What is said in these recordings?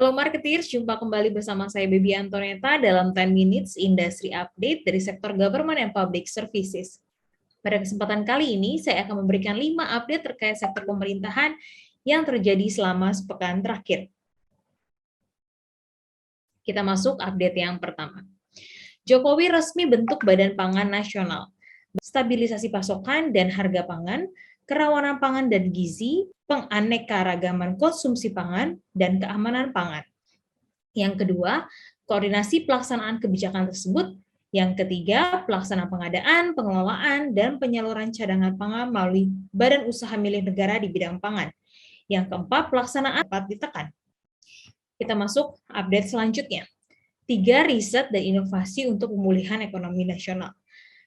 Halo marketeers, jumpa kembali bersama saya Baby Antoneta dalam 10 Minutes Industry Update dari sektor Government and Public Services. Pada kesempatan kali ini, saya akan memberikan 5 update terkait sektor pemerintahan yang terjadi selama sepekan terakhir. Kita masuk update yang pertama. Jokowi resmi bentuk Badan Pangan Nasional. Stabilisasi pasokan dan harga pangan, kerawanan pangan dan gizi, penganekaragaman konsumsi pangan, dan keamanan pangan. Yang kedua, koordinasi pelaksanaan kebijakan tersebut. Yang ketiga, pelaksanaan pengadaan, pengelolaan, dan penyaluran cadangan pangan melalui badan usaha milik negara di bidang pangan. Yang keempat, pelaksanaan dapat ditekan. Kita masuk update selanjutnya. 3 riset dan inovasi untuk pemulihan ekonomi nasional.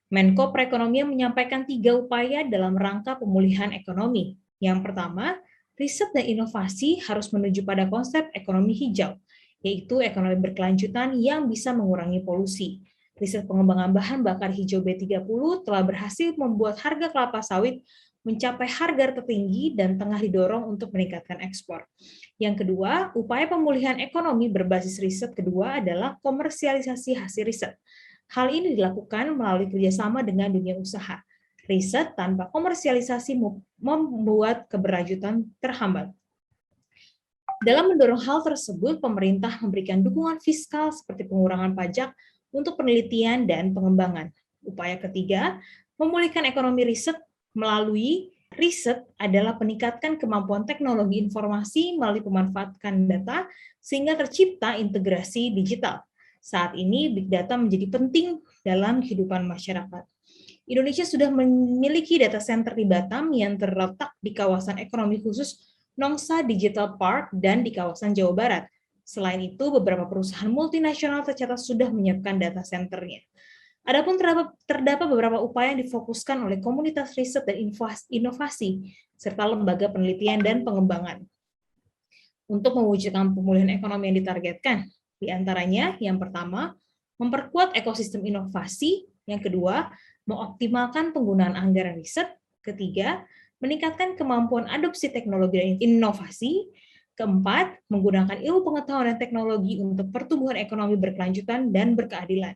Menko Perekonomian menyampaikan 3 upaya dalam rangka pemulihan ekonomi. Yang pertama, riset dan inovasi harus menuju pada konsep ekonomi hijau, yaitu ekonomi berkelanjutan yang bisa mengurangi polusi. Riset pengembangan bahan bakar hijau B30 telah berhasil membuat harga kelapa sawit mencapai harga tertinggi dan tengah didorong untuk meningkatkan ekspor. Yang kedua, upaya pemulihan ekonomi berbasis riset kedua adalah komersialisasi hasil riset. Hal ini dilakukan melalui kerjasama dengan dunia usaha. Riset tanpa komersialisasi membuat keberlanjutan terhambat. Dalam mendorong hal tersebut, pemerintah memberikan dukungan fiskal seperti pengurangan pajak untuk penelitian dan pengembangan. Upaya ketiga, memulihkan ekonomi riset melalui riset adalah meningkatkan kemampuan teknologi informasi melalui pemanfaatan data sehingga tercipta integrasi digital. Saat ini, Big Data menjadi penting dalam kehidupan masyarakat. Indonesia sudah memiliki data center di Batam yang terletak di kawasan ekonomi khusus Nongsa Digital Park dan di kawasan Jawa Barat. Selain itu, beberapa perusahaan multinasional tercatat sudah menyiapkan data centernya. Adapun terdapat beberapa upaya yang difokuskan oleh komunitas riset dan inovasi, serta lembaga penelitian dan pengembangan. Untuk mewujudkan pemulihan ekonomi yang ditargetkan, di antaranya yang pertama, memperkuat ekosistem inovasi, yang kedua, mengoptimalkan penggunaan anggaran riset, ketiga, meningkatkan kemampuan adopsi teknologi dan inovasi, keempat, menggunakan ilmu pengetahuan dan teknologi untuk pertumbuhan ekonomi berkelanjutan dan berkeadilan.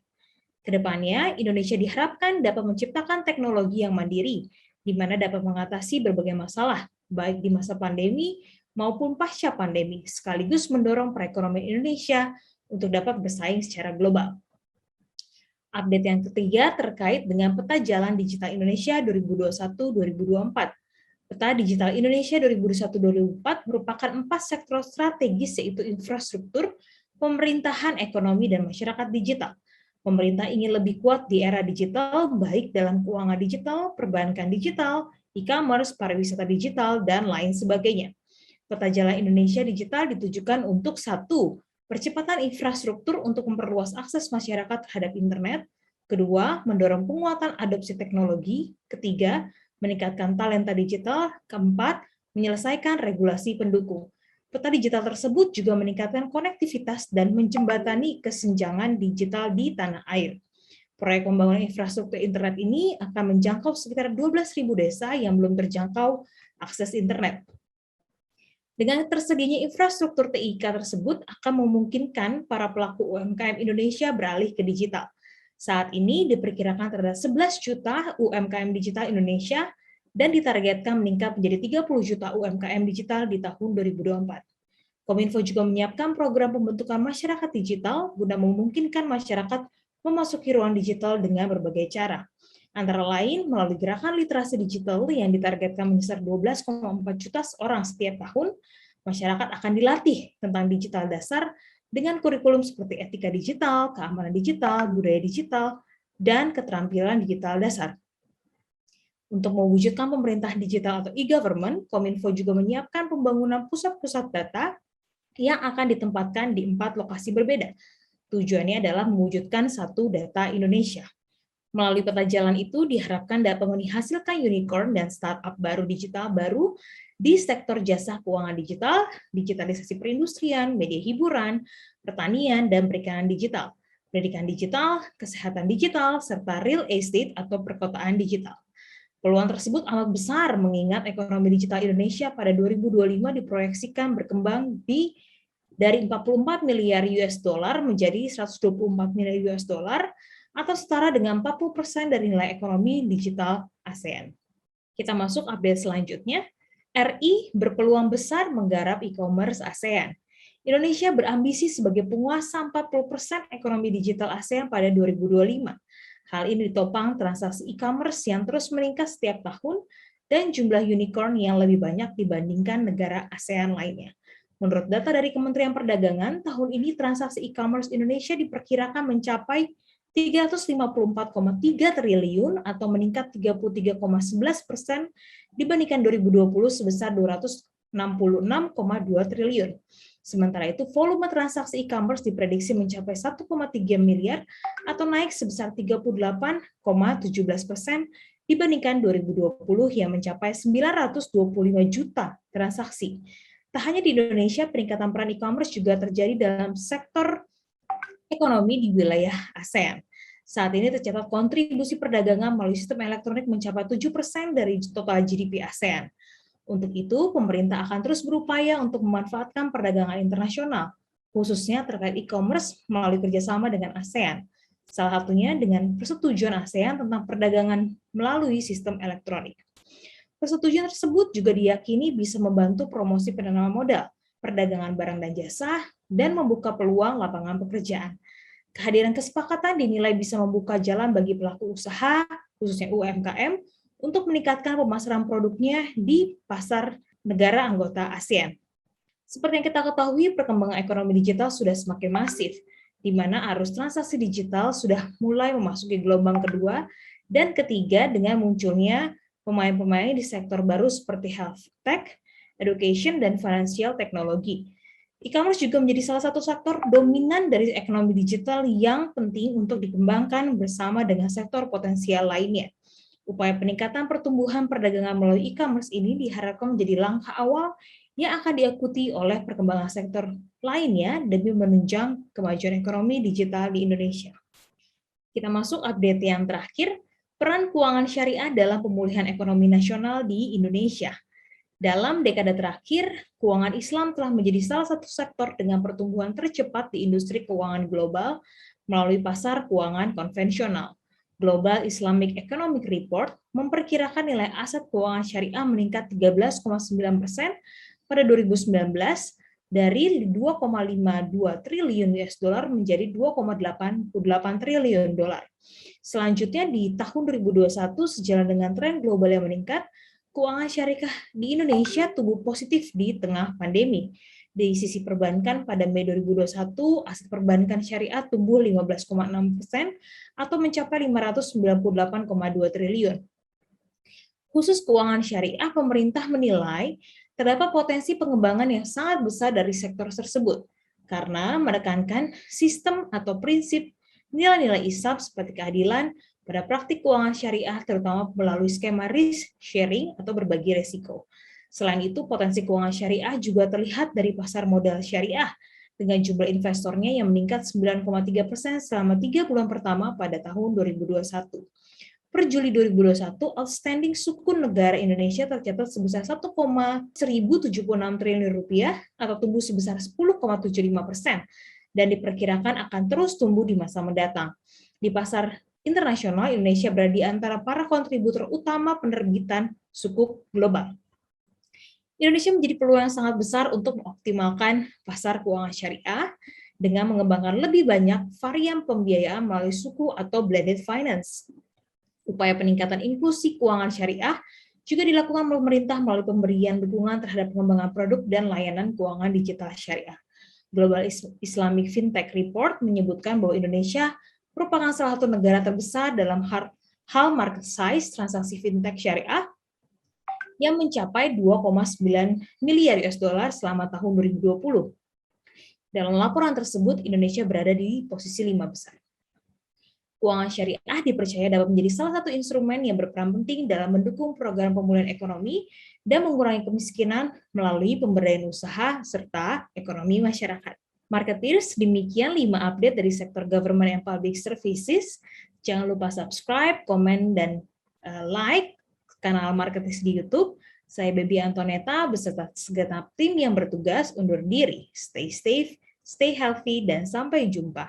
Kedepannya, Indonesia diharapkan dapat menciptakan teknologi yang mandiri, di mana dapat mengatasi berbagai masalah, baik di masa pandemi maupun pasca pandemi, sekaligus mendorong perekonomian Indonesia untuk dapat bersaing secara global. Update yang ketiga terkait dengan peta jalan digital Indonesia 2021-2024. Peta digital Indonesia 2021-2024 merupakan 4 sektor strategis, yaitu infrastruktur, pemerintahan, ekonomi, dan masyarakat digital. Pemerintah ingin lebih kuat di era digital, baik dalam keuangan digital, perbankan digital, e-commerce, pariwisata digital, dan lain sebagainya. Peta jalan Indonesia digital ditujukan untuk 1. Percepatan infrastruktur untuk memperluas akses masyarakat terhadap internet. 2. Mendorong penguatan adopsi teknologi. 3. Meningkatkan talenta digital. 4. Menyelesaikan regulasi pendukung. Peta digital tersebut juga meningkatkan konektivitas dan menjembatani kesenjangan digital di tanah air. Proyek pembangunan infrastruktur internet ini akan menjangkau sekitar 12.000 desa yang belum terjangkau akses internet. Dengan tersedianya infrastruktur TIK tersebut akan memungkinkan para pelaku UMKM Indonesia beralih ke digital. Saat ini diperkirakan terdapat 11 juta UMKM digital Indonesia dan ditargetkan meningkat menjadi 30 juta UMKM digital di tahun 2024. Kominfo juga menyiapkan program pembentukan masyarakat digital guna memungkinkan masyarakat memasuki ruang digital dengan berbagai cara. Antara lain melalui gerakan literasi digital yang ditargetkan menyasar 12,4 juta orang setiap tahun, masyarakat akan dilatih tentang digital dasar dengan kurikulum seperti etika digital, keamanan digital, budaya digital, dan keterampilan digital dasar. Untuk mewujudkan pemerintah digital atau e-government, Kominfo juga menyiapkan pembangunan pusat-pusat data yang akan ditempatkan di 4 lokasi berbeda. Tujuannya adalah mewujudkan satu data Indonesia. Melalui peta jalan itu diharapkan dapat menghasilkan unicorn dan startup baru digital baru di sektor jasa keuangan digital, digitalisasi perindustrian, media hiburan, pertanian, dan perikanan digital, pendidikan digital, kesehatan digital, serta real estate atau perkotaan digital. Peluang tersebut amat besar mengingat ekonomi digital Indonesia pada 2025 diproyeksikan berkembang di dari 44 miliar US dollar menjadi 124 miliar US dollar atau setara dengan 40% dari nilai ekonomi digital ASEAN. Kita masuk update selanjutnya. RI berpeluang besar menggarap e-commerce ASEAN. Indonesia berambisi sebagai penguasa 40% ekonomi digital ASEAN pada 2025. Hal ini ditopang transaksi e-commerce yang terus meningkat setiap tahun dan jumlah unicorn yang lebih banyak dibandingkan negara ASEAN lainnya. Menurut data dari Kementerian Perdagangan, tahun ini transaksi e-commerce Indonesia diperkirakan mencapai 354,3 triliun atau meningkat 33,11% dibandingkan 2020 sebesar 266,2 triliun. Sementara itu, volume transaksi e-commerce diprediksi mencapai 1,3 miliar atau naik sebesar 38,17% dibandingkan 2020 yang mencapai 925 juta transaksi. Tak hanya di Indonesia, peningkatan peran e-commerce juga terjadi dalam sektor ekonomi di wilayah ASEAN. Saat ini tercatat kontribusi perdagangan melalui sistem elektronik mencapai 7% dari total GDP ASEAN. Untuk itu, pemerintah akan terus berupaya untuk memanfaatkan perdagangan internasional, khususnya terkait e-commerce melalui kerjasama dengan ASEAN. Salah satunya dengan persetujuan ASEAN tentang perdagangan melalui sistem elektronik. Persetujuan tersebut juga diyakini bisa membantu promosi penanaman modal, perdagangan barang dan jasa, dan membuka peluang lapangan pekerjaan. Kehadiran kesepakatan dinilai bisa membuka jalan bagi pelaku usaha, khususnya UMKM, untuk meningkatkan pemasaran produknya di pasar negara anggota ASEAN. Seperti yang kita ketahui, perkembangan ekonomi digital sudah semakin masif, di mana arus transaksi digital sudah mulai memasuki gelombang kedua dan ketiga dengan munculnya pemain-pemain di sektor baru seperti health tech, education, dan financial technology. E-commerce juga menjadi salah satu sektor dominan dari ekonomi digital yang penting untuk dikembangkan bersama dengan sektor potensial lainnya. Upaya peningkatan pertumbuhan perdagangan melalui e-commerce ini diharapkan menjadi langkah awal yang akan diikuti oleh perkembangan sektor lainnya demi menunjang kemajuan ekonomi digital di Indonesia. Kita masuk update yang terakhir, peran keuangan syariah dalam pemulihan ekonomi nasional di Indonesia. Dalam dekade terakhir, keuangan Islam telah menjadi salah satu sektor dengan pertumbuhan tercepat di industri keuangan global melalui pasar keuangan konvensional. Global Islamic Economic Report memperkirakan nilai aset keuangan syariah meningkat 13,9% pada 2019 dari 2,52 triliun US dollar menjadi 2,88 triliun dolar. Selanjutnya di tahun 2021 sejalan dengan tren global yang meningkat, keuangan syariah di Indonesia tumbuh positif di tengah pandemi. Di sisi perbankan pada Mei 2021, aset perbankan syariah tumbuh 15,6% atau mencapai 598,2 triliun. Khusus keuangan syariah, pemerintah menilai terdapat potensi pengembangan yang sangat besar dari sektor tersebut karena menekankan sistem atau prinsip nilai-nilai Islam seperti keadilan pada praktik keuangan syariah terutama melalui skema risk sharing atau berbagi resiko. Selain itu, potensi keuangan syariah juga terlihat dari pasar modal syariah dengan jumlah investornya yang meningkat 9,3% selama 3 bulan pertama pada tahun 2021. Per Juli 2021, outstanding sukuk negara Indonesia tercatat sebesar 1,1076 triliun rupiah atau tumbuh sebesar 10,75% dan diperkirakan akan terus tumbuh di masa mendatang. Di pasar internasional, Indonesia berada di antara para kontributor utama penerbitan sukuk global. Indonesia menjadi peluang yang sangat besar untuk mengoptimalkan pasar keuangan syariah dengan mengembangkan lebih banyak varian pembiayaan melalui suku atau blended finance. Upaya peningkatan inklusi keuangan syariah juga dilakukan oleh pemerintah melalui pemberian dukungan terhadap pengembangan produk dan layanan keuangan digital syariah. Global Islamic Fintech Report menyebutkan bahwa Indonesia merupakan salah satu negara terbesar dalam hal market size transaksi fintech syariah yang mencapai 2,9 miliar US dollar selama tahun 2020. Dalam laporan tersebut, Indonesia berada di posisi 5 besar. Keuangan syariah dipercaya dapat menjadi salah satu instrumen yang berperan penting dalam mendukung program pemulihan ekonomi dan mengurangi kemiskinan melalui pemberdayaan usaha serta ekonomi masyarakat. Marketeers, demikian 5 update dari sektor government and public services. Jangan lupa subscribe, komen, dan like kanal Marketeers di YouTube. Saya Baby Antoneta beserta segenap tim yang bertugas undur diri. Stay safe, stay healthy, dan sampai jumpa.